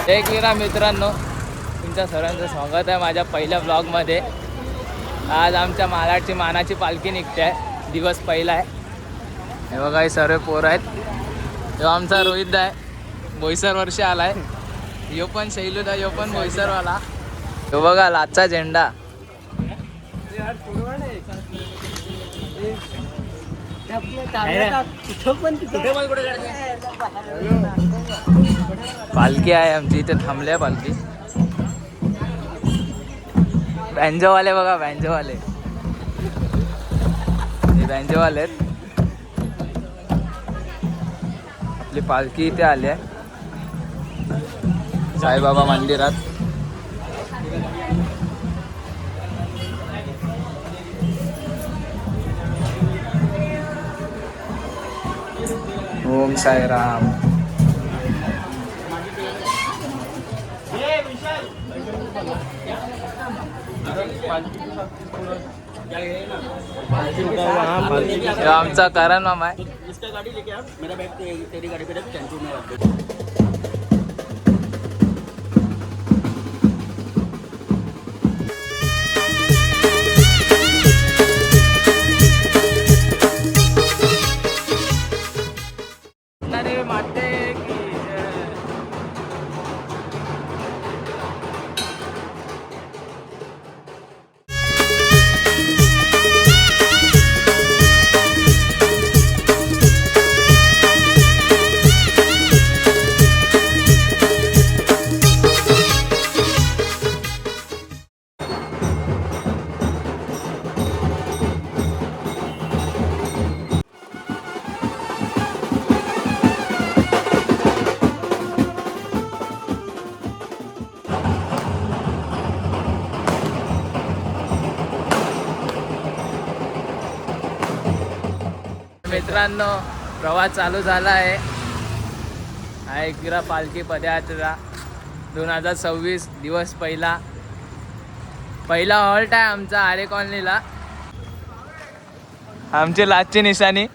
एक वेळा मित्रांनो, तुमच्या सर्वांचं स्वागत आहे माझ्या पहिल्या ब्लॉगमध्ये. आज आमच्या महाराजची मानाची पालखी निघते आहे. दिवस पहिला आहे. हे बघा, हे सर्व पोरं आहेत. तो आमचा रोहित आहे, बोईसर वर्षी आला आहे. यो पण शैलूदा, यो पण बोईसरवाला. तो बघा लाचा झेंडा. पालखी आहे आमची इथे, थांबल्या पालखी. बँजोवाले बघा, बँजोवाले, हे बँजोवाले आहेत. आपली पालखी इथे आली आहे साईबाबा मंदिरात. ओम साईराम. आमचा करण मामा आहे. मित्रांनो, प्रवास चालू झाला आहे. हा एकविरा पालखी पदयात्रा 2026 दिवस पहिला हॉल्ट आहे आमचा आरे कॉलनीला. आमची लाचची निशाणी.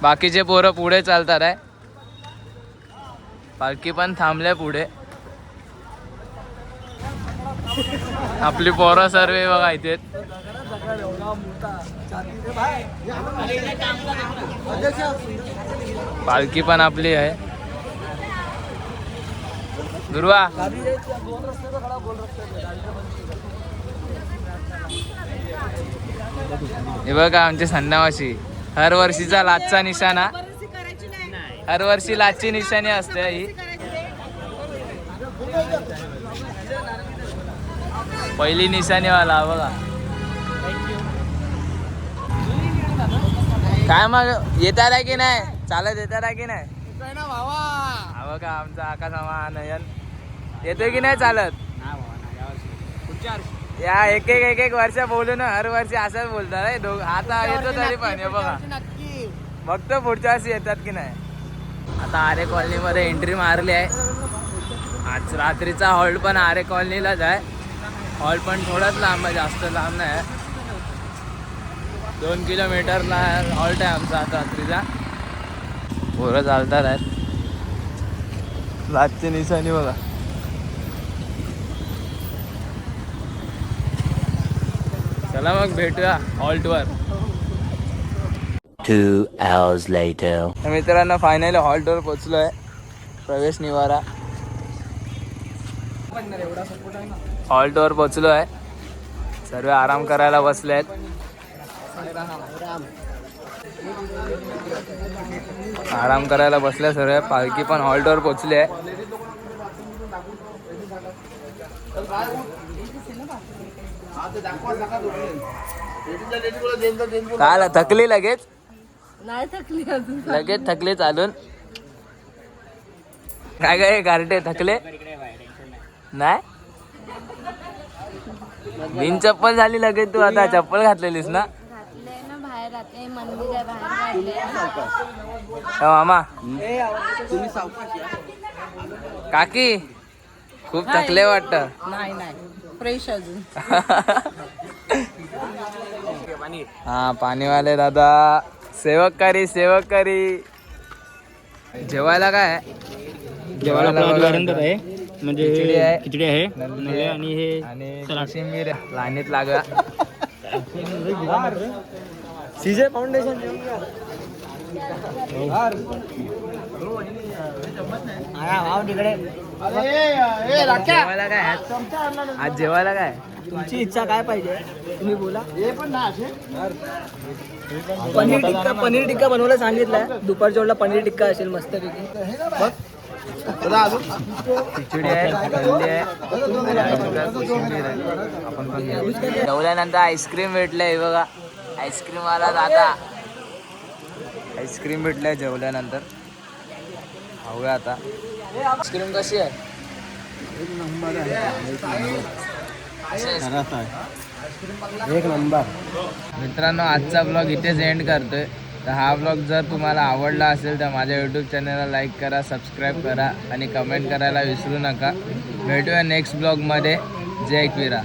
बाकीचे पोरं पुढे चालतात आहे. पालखी पण थांबले पुढे. आपली पोरं सर्व बघा इथे. पालखी पण आपली आहे. दुर्वा हे बघा आमची संन्यावाशी. हर वर्षीचा लाचचा निशाणा. हर वर्षी लाचची निशाणी असते ही. पहिली निशाणीवाला बघा. काय मग येतात आहे की नाही? चालत येतात आहे की नाही? हा बघा आमचा आकाश मामा नयन येतोय की नाही चालत? या एक वर्ष बोलू ना, हर वर्षी असंच बोलतात आहे. आता येतो तरी पण हे बघा, बघतो पुढच्या वर्षी येतात की नाही. आता आरे कॉलनीमध्ये एंट्री मारली आहे. आज रात्रीचा हॉल्ट पण आरे कॉलनीलाच आहे. हॉल्ट पण थोडाच लांब आहे, जास्त लांब नाही आहे. 2 किलोमीटरला हॉल्ट आहे आमचा आता रात्रीचा. पोरं चालतात आहेत. लाचची निशाणी बघा. चला मग भेटूया हॉल्टवर. 2 hours later. मित्रांनो, फायनली हॉल्टवर पोचलो आहे. प्रवेश निवारा हॉल्टवर पोचलो आहे. सर्व आराम करायला बसले आहेत. आराम करायला बसल्या सर्व. पालखी पण हॉल्टवर पोचली आहे. काय थकली लगेच? नाही थकली अजून. लगेच थकले चालून? काय काय गारटे थकले नाही? बिन चप्पल झाली लगेच तू. आता चप्पल घातलेलीस ना? बाहेर राहते, मंदिर आहे बाहेर. मामा काकी खूप थकले वाटतं. नाही फ्रेश अजून. हा पाणीवाले दादा. सेवक करी जेवायला काय जेवायला बघा. वरण आहे म्हणजे खिचडी आहे. खिचडी आहे नल्ली नल्ले आहे. आणि हे आणि सलाड. कोशिंबीर लाईनीत लागा. सीजे फाउंडेशन जेवायला काय आहे? आज जेवायला काय? तुमची इच्छा काय पाहिजे तुम्ही बोला. पनीर टिक्का बनवायला सांगितलंय. दुपारच्या वेळेला पनीर टिक्का असेल मस्तपैकी. बघ खिचडी आहे, नल्ली आहे, आणि कोशिंबीर आहे. आपण पण घेऊ. जेवल्यानंतर आईस्क्रीम भेटलंय बघा. आईस्क्रीम आला दादा. आईस्क्रीम भेटलंय जेवल्यानंतर. खाऊया आता. आईस्क्रीम कशी आहे? एक नंबर. मित्रांनो, आजचा ब्लॉग इथेच एंड करतोय. तर हा ब्लॉग जर तुम्हाला आवडला असेल तर माझ्या यूट्यूब चॅनलला लाईक करा, सबस्क्राईब करा आणि कमेंट करायला विसरू नका. भेटूया नेक्स्ट ब्लॉगमध्ये. जय एकविरा.